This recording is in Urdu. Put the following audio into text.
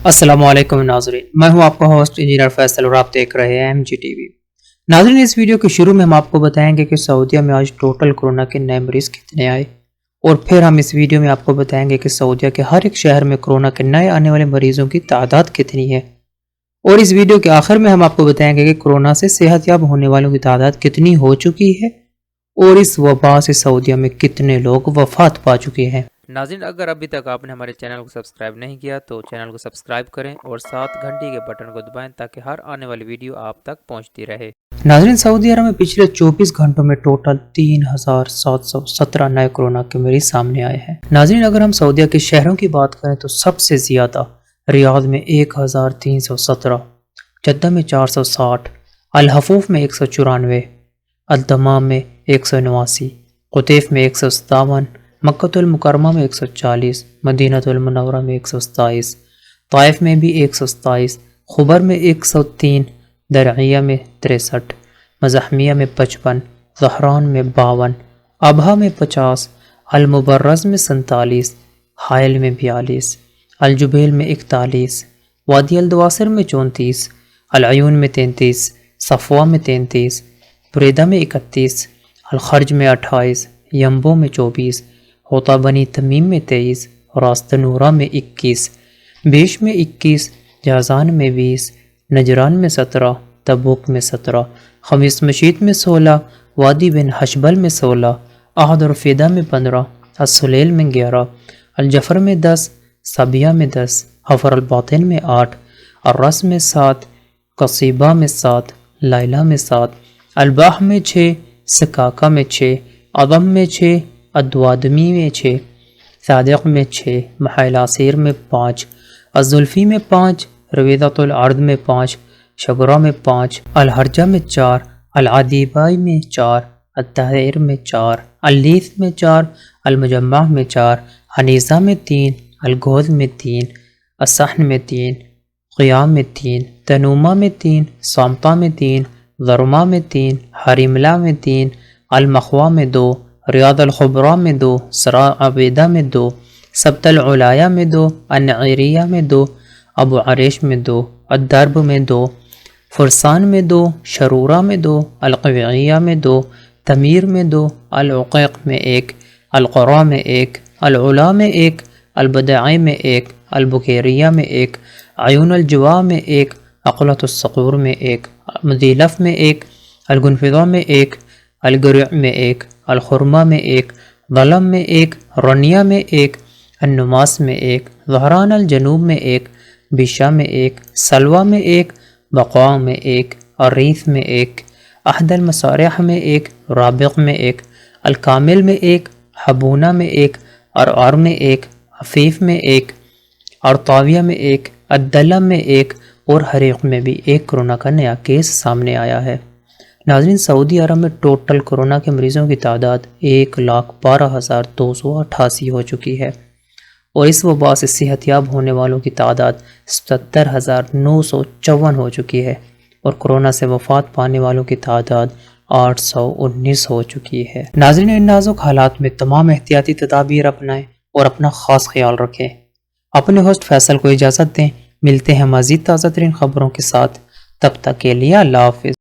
السلام علیکم ناظرین، میں ہوں آپ کا ہوسٹ انجینئر فیصل اور آپ دیکھ رہے ہیں MG TV۔ ناظرین، اس ویڈیو کے شروع میں ہم آپ کو بتائیں گے کہ سعودیہ میں آج ٹوٹل کورونا کے نئے مریض کتنے آئے، اور پھر ہم اس ویڈیو میں آپ کو بتائیں گے کہ سعودیہ کے ہر ایک شہر میں کورونا کے نئے آنے والے مریضوں کی تعداد کتنی ہے، اور اس ویڈیو کے آخر میں ہم آپ کو بتائیں گے کہ کورونا سے صحت یاب ہونے والوں کی تعداد کتنی ہو چکی ہے اور اس وبا سے سعودیہ میں کتنے لوگ وفات پا چکے ہیں۔ ناظرین، اگر ابھی تک آپ نے ہمارے چینل کو سبسکرائب نہیں کیا تو چینل کو سبسکرائب کریں اور ساتھ گھنٹی کے بٹن کو دبائیں تاکہ ہر آنے والی ویڈیو آپ تک پہنچتی رہے۔ ناظرین، سعودی عرب میں پچھلے 24 گھنٹوں میں ٹوٹل 3717 نئے کورونا کے مریض سامنے آئے ہیں۔ ناظرین، اگر ہم سعودیہ کے شہروں کی بات کریں تو سب سے زیادہ ریاض میں 1317، جدہ میں 460، الحفوف میں 194، الدمام میں 189، قطیف میں 157، مکۃ المکرمہ میں 140، مدینہ المنورہ میں 127، طائف میں بھی 127، خبر میں 103، درعیہ میں 63، مزاحمیہ میں 55، ظہران میں 52، ابہا میں 50، المبرز میں 47، حائل میں 42، الجبیل میں 41، وادی الدواسر میں 34، العیون میں 33، صفوہ میں 33، بریدہ میں 31، الخرج میں 28، ینبو میں 24، ہوتا بنی تمیم میں 23، راست نورہ میں 21، بیش میں 21، جازان میں 20، نجران میں 17، تبوک میں 17، خمیس مشیط میں 16، وادی بن حشبل میں 16، احد اور فیدہ میں 15، السلیل میں 11، الجفر میں 10، صبیہ میں 10، حفر الباطن میں 8، الرس میں 7، قصیبہ میں 7، لائلہ میں 7، الباح میں 6، سکاکہ میں 6، عظم میں 6، الدوادمی میں 6، صادق میں 6، محل عصیر میں 5، الزلفی میں 5، رویدۃ العرض میں 5، شگرہ میں 5، الحرجہ میں 4، العدیبائی میں 4، التحریر میں 4، اللیث میں 4، المجمع میں 4، حنیزہ میں 3، الگوز میں 3، الصحن میں 3، قیام میں 3، تنومہ میں 3، صامتہ میں 3، ضرمہ میں 3، حریملہ میں 3، المخوہ میں 2، ریاض الخبرہ میں 2، سرا عبیدہ میں 2، سبت العلایہ میں 2، النعیریہ میں 2، ابو عریش میں 2، الدرب میں 2، فرسان میں 2، شرورہ میں 2، القویعیہ میں 2، تمیر میں 2، العقیق میں 1، القرا میں 1، العلا میں 1، البدعی میں 1، البکیریہ میں 1، عیون الجوا میں 1، عقلۃ الصقور میں 1، مدیلف میں 1، الگنفضہ میں 1، الگرع میں 1، الخرمہ میں 1، ظلم میں 1، رنیہ میں 1، النماس میں 1، ظہران الجنوب میں 1، بشا میں 1، سلوہ میں 1، بقاع میں 1، الریف میں 1، احد المصارح میں 1، رابق میں 1، الکامل میں 1، حبونہ میں 1، ارعر میں 1، حفیف میں 1، ارطاویہ میں 1، الدلم میں 1، اور حریق میں بھی 1 کورونا کا نیا کیس سامنے آیا ہے۔ ناظرین، سعودی عرب میں ٹوٹل کورونا کے مریضوں کی تعداد 1,12,288 ہو چکی ہے، اور اس وبا سے صحت یاب ہونے والوں کی تعداد 77,954 ہو چکی ہے، اور کورونا سے وفات پانے والوں کی تعداد 819 ہو چکی ہے۔ ناظرین، ان نازک حالات میں تمام احتیاطی تدابیر اپنائیں اور اپنا خاص خیال رکھیں۔ اپنے ہوسٹ فیصل کو اجازت دیں، ملتے ہیں مزید تازہ ترین خبروں کے ساتھ، تب تک کے لیے اللہ حافظ۔